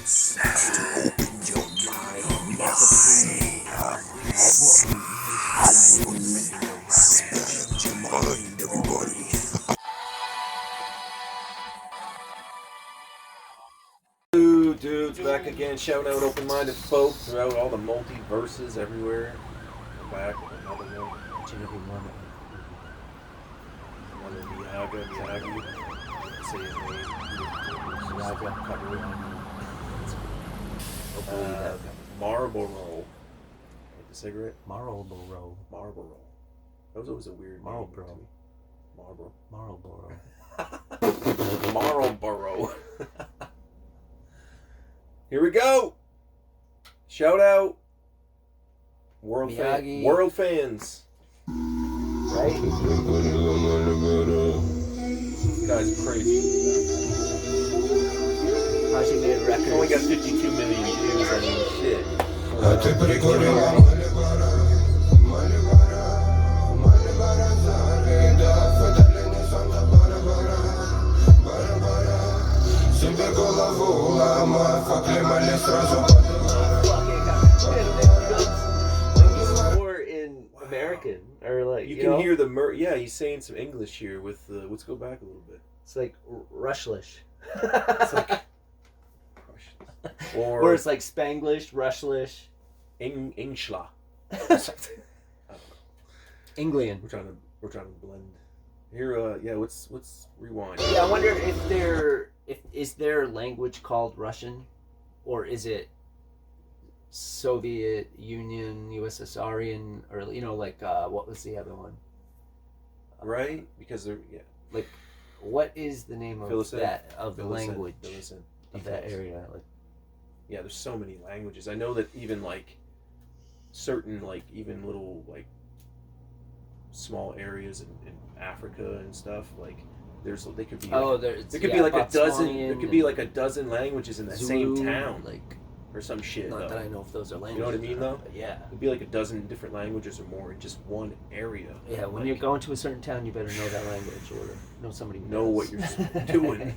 Dudes, back again, shouting out open-minded folk throughout all the multiverses everywhere. I'm back with another one. Each and every one Another Miyagi. Say his name. Miyagi. Cover it. Hopefully that Marlboro. Like the cigarette? Marlboro. That was always a weird name Marlboro. to me. Marlboro. Marlboro. Here we go. Shout out. World fans. Right? This guy's crazy. How's he made records? Only got 52 million views. I mean, shit. More in American, or like You can hear the yeah, he's saying some English here with let's go back a little bit. It's like Rushlish. It's like or it's like Spanglish, Rushlish, Engschla. Anglian. We're trying to blend. Here, yeah. Let's rewind. Yeah, I wonder if is their language called Russian, or is it Soviet Union, USSRian, or like what was the other one? Right, because they're like what is the name of the language of that area? Like, yeah, there's so many languages. I know that even like certain like even little like small areas in Africa and stuff like there could be be like a dozen languages in that Zulu, same town like or some shit. Not that I know if those are languages. You know what I mean though? Yeah. It'd be like a dozen different languages or more in just one area. Yeah, when you're going to a certain town, you better know that language or know somebody who know what you're doing.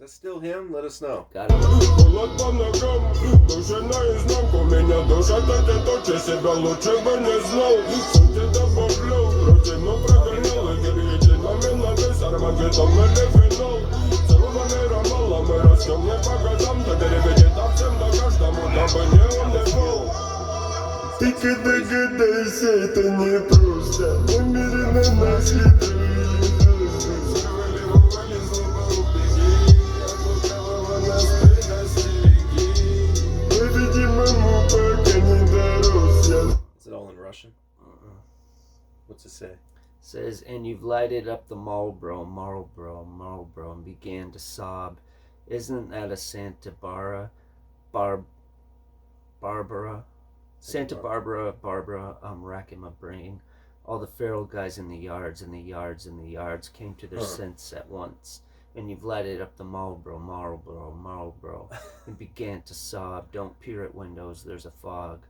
Is that still him? Let us know. Got it. Ты догадайся, это не просто. Намеренно нас хитрые. Is it all in Russian? What's it say? It says, and you've lighted up the Marlboro, and began to sob. Isn't that a Santa Barbara? Santa Barbara, I'm racking my brain. All the feral guys in the yards came to their sense at once. And you've lighted up the Marlboro, and began to sob. Don't peer at windows, there's a fog.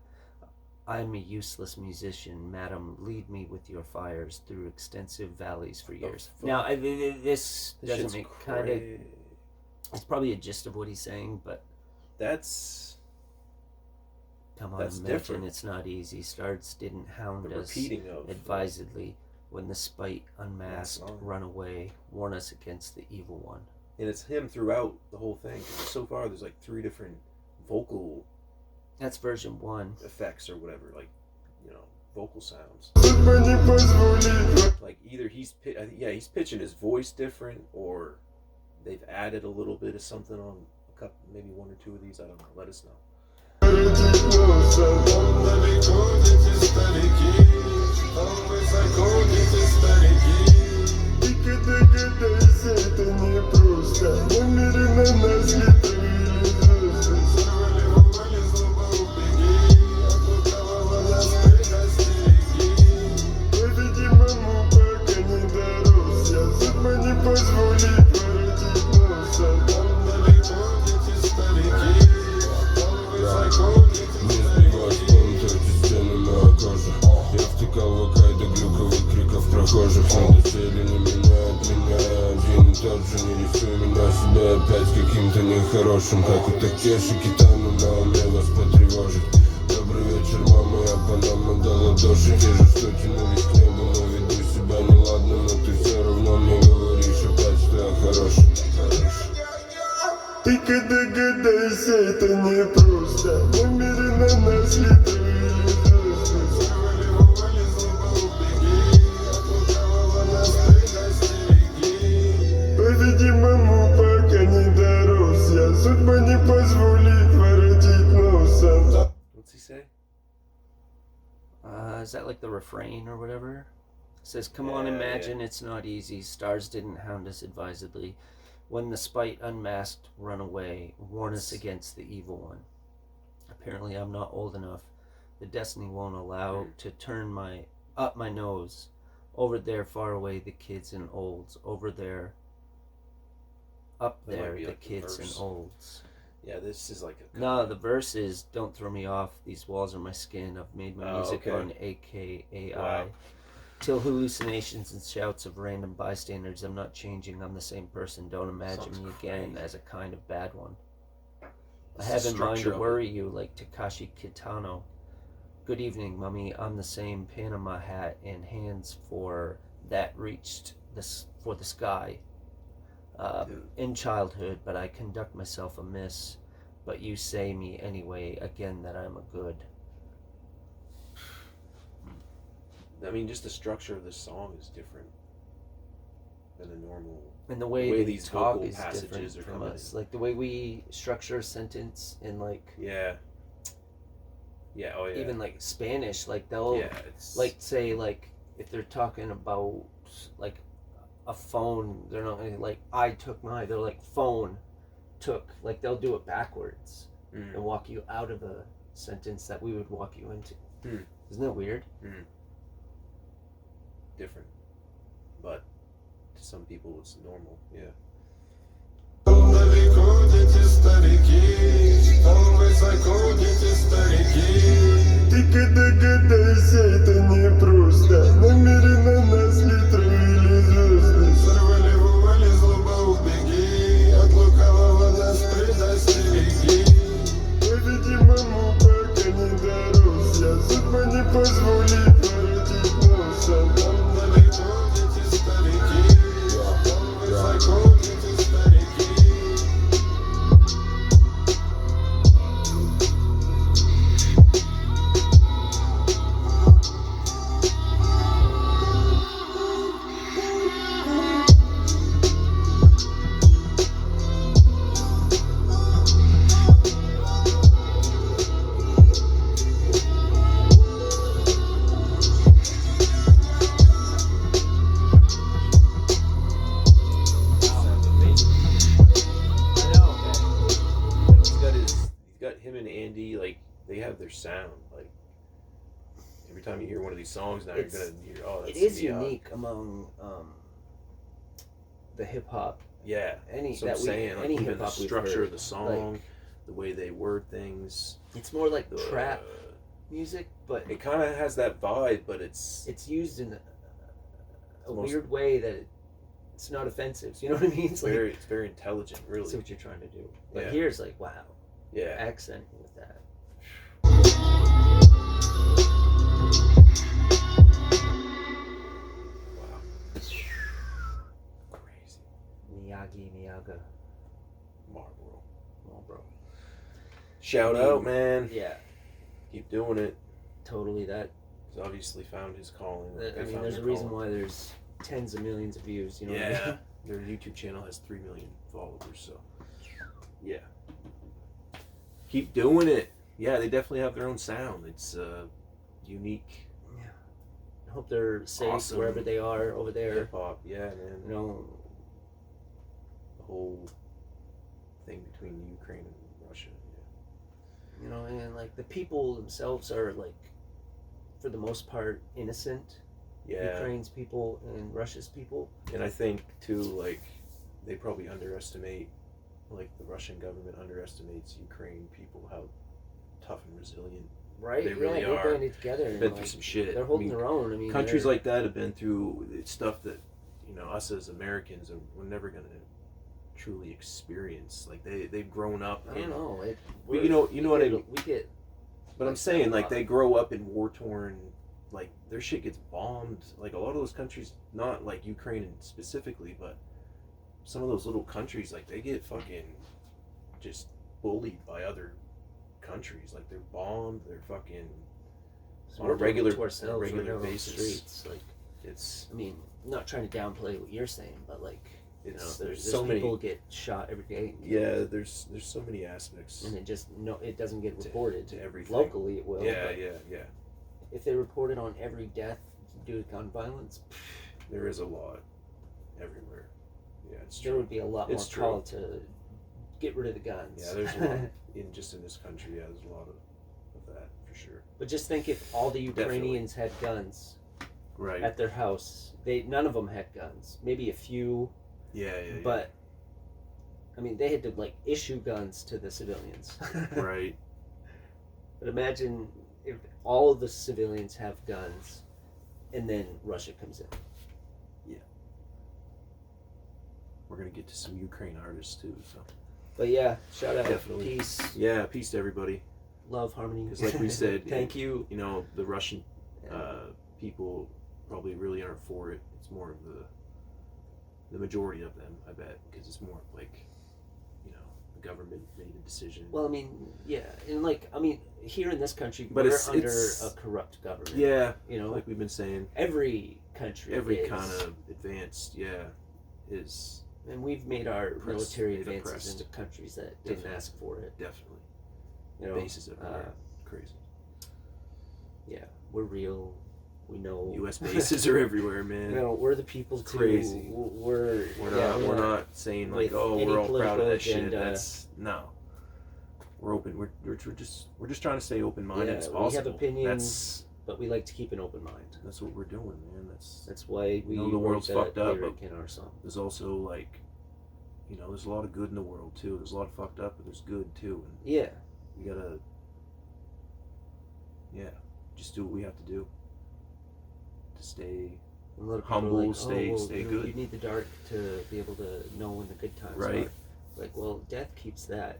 I'm a useless musician, madam, lead me with your fires through extensive valleys for years. Now, this doesn't make kind of... It's probably a gist of what he's saying, but... That's... Come on, that's imagine different. It's not easy. Stars didn't hound the us advisedly. When the spite unmasked, run away, warn us against the evil one. And it's him throughout the whole thing. So far, there's like 3 different vocal... That's version 1. Effects or whatever, like, vocal sounds. Like either he's pitching his voice different, or they've added a little bit of something on a maybe one or two of these. I don't know. Let us know. воротить носа. Там далеко дети старики, там высоко дети старики. Только догадайся, это не просто. Намеренно нас летали звезды. Сорвали вовали злоба убеги, от лукавого нас предостереги. По-видимому, пока не дорос я, судьба не позволит воротить носа. Там далеко дети старики, там высоко дети старики. Не сбивать помните эти стены моя кожа. Я втыкал в АК до глюковых криков прохожих. Надо цели не меняют меня, один и тот же. Не рисуй меня себя опять каким-то нехорошим, как у Такеши Китано на уме вас потревожит. Добрый вечер, мама, я Панама до ладоши. Те же, что тянулись к небу, но веду себя неладно. Но ты все равно мне говоришь опять, что я хороший. Только догадайся, это не просто. Намеренно нас летали звезды. Сорвали вовали злоба убеги, от лукавого нас предостереги. По-видимому, пока не дорос я, судьба не позволит воротить носа. What's he say? Is that like the refrain or whatever? It says, come on, imagine it's not easy. Stars didn't hound us advisedly. When the spite unmasked, run away. Warn us against the evil one. Apparently, I'm not old enough. The destiny won't allow to turn up my nose. Over there, far away, the kids and olds. Over there, up That might there, be the like the kids and verse. olds. Yeah, this is like a. No, the verse is, don't throw me off. These walls are my skin. I've made my music okay. on AKAI. Wow. Till hallucinations and shouts of random bystanders. I'm not changing. I'm the same person. Don't imagine Sounds me again crazy. as a kind of bad one. I It's have the in mind structure to of worry you like Takashi Kitano. Good evening, mummy. I'm the same Panama hat and hands for that reached for the sky. In childhood, but I conduct myself amiss. But you say me anyway again that I'm a good. I mean, just the structure of the song is different than a normal. And the way way they these talk vocal is passages different are from coming us. in. Like the way we structure a sentence in like Yeah. Yeah. Oh yeah. even like Spanish, like they'll Yeah. It's like say like if they're talking about like a phone, they're not gonna like I took my. They're like phone took. Like they'll do it backwards and walk you out of a sentence that we would walk you into. Isn't that weird? different, but to some people it's normal. Yeah. Там далеко дети старики, там высоко дети старики. Только догадайся, это не просто. Намеренно нас летали звезды. Сорвали вовали злоба убеги, от лукавого нас предостереги. По-видимому, пока не дорос я, судьба не позволит воротить носа. Там далеко дети старики, там высоко дети старики. Sounds amazing. I know. Like he's got him and Andy, like they have their sound. Like every time you hear one of these songs now, It's- you're gonna hear, oh, that's It is Miyagi. unique among the hip hop. Yeah. Any So that I'm we saying, like, any even hip the hop we've structure heard, of the song, the way they word things, it's more like the, trap music, but It kind of has that vibe, but it's it's used in a Most- weird way that it's not offensive. You know what I mean? It's like it's very intelligent, I really. see what you're trying to do. But Yeah. here's like, wow, Yeah. accent with that. Wow. Crazy. Miyagi-Marlboro. Marlboro. Shout out, man. Yeah, Keep doing it. totally. That He's obviously found his calling. I They mean, found there's a their reason calling. why there's tens of millions of views. You know what I Yeah. mean? Their YouTube channel has 3 million followers, so yeah. Keep doing it. Yeah, they definitely have their own sound. It's unique. Yeah. I hope they're safe Awesome. wherever they are over there. Hip hop, yeah, man. You know, The whole thing between Ukraine and Russia. you know, and like the people themselves are like, for the most part, innocent. Yeah. Ukraine's people and Russia's people. And I think too, like, they probably underestimate, like the Russian government underestimates Ukraine people, how tough and resilient. Right? They really yeah, are. They banded together. And Been like, through some shit. They're holding their own. I mean, countries like that have been through stuff that, you know, us as Americans we're never gonna truly experience. Like they've grown up. I don't know. You know what I mean. We get. But I'm saying, like, they grow up in war torn. Like their shit gets bombed. Like a lot of those countries, not like Ukraine specifically, but some of those little countries, like they get fucking just bullied by other countries. Like they're bombed. They're fucking on a regular basis. Streets. Like, it's. I mean, I'm not trying to downplay what you're saying, but like, It's there's so many people get shot every day. Yeah, there's so many aspects. And it doesn't get reported to everything. locally. It will. Yeah, but yeah. if they reported on every death due to gun violence, There is a lot everywhere. Yeah, it's there true. would be a lot more It's true. call to get rid of the guns. Yeah, there's a lot in this country. Yeah, there's a lot of that for sure. But just think if all the Ukrainians had guns Right. at their house, none of them had guns. Maybe a few, Yeah. but I mean, they had to like issue guns to the civilians. Right. But imagine if all of the civilians have guns, and then Russia comes in. We're gonna get to some Ukraine artists too. So. But yeah, shout out, Definitely. peace, Yeah, peace to everybody. love, harmony. Because like we said, thank you. You know, the Russian people probably really aren't for it. It's more of the majority of them, I bet, because it's more like, you know, the government made a decision. Well, I mean, yeah, and like, I mean, here in this country, But we're it's under a corrupt government. Yeah, you know, like we've been saying, every country, every is, kind of advanced, is and we've made our military made advances oppressed. into countries that Definitely. didn't ask for it. definitely You know, bases everywhere. Crazy. Yeah, we're real. We know. U.S. bases are everywhere, man. You know, we're the people It's too. crazy. We're We're not saying like, with oh, any we're all proud of political that shit. agenda. That's no. We're open. We're just trying to stay open minded Yeah, as we possible. have opinions, but we like to keep an open mind. That's what we're doing, man. That's why we know the world's wrote fucked that up, lyric in our song. There's also like, you know, there's a lot of good in the world too. There's a lot of fucked up, but there's good too. And Yeah, we gotta, just do what we have to do to stay. and a lot of people Humble, are like, stay you good. You need the dark to be able to know when the good times Right. are. Like, well, death keeps that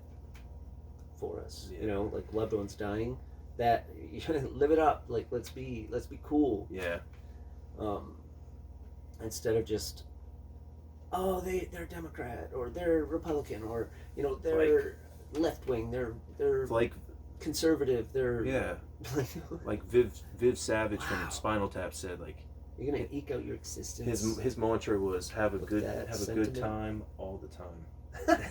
for us. Yeah. You know, like loved ones dying. That live it up. Like, let's be cool. Yeah. Instead of just, oh, they're Democrat or they're Republican or they're left wing. They're Like conservative. They're yeah. Like Viv Savage from Spinal Tap said, like, you're gonna eke out your existence. his mantra was have a With good that sentiment. time all the time.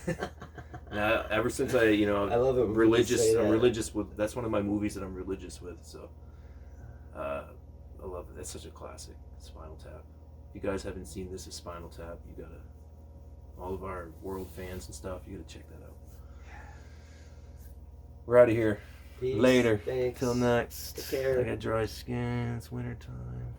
Now, ever since I I love it when people religious, say I'm that. religious with. That's one of my movies that I'm religious with. So, I love it. That's such a classic. Spinal Tap. If you guys haven't seen This Is Spinal Tap, you gotta. All of our world fans and stuff, you gotta check that out. We're out of here. Peace. Later. Thanks. Till next. Take care. I got dry skin. It's winter time.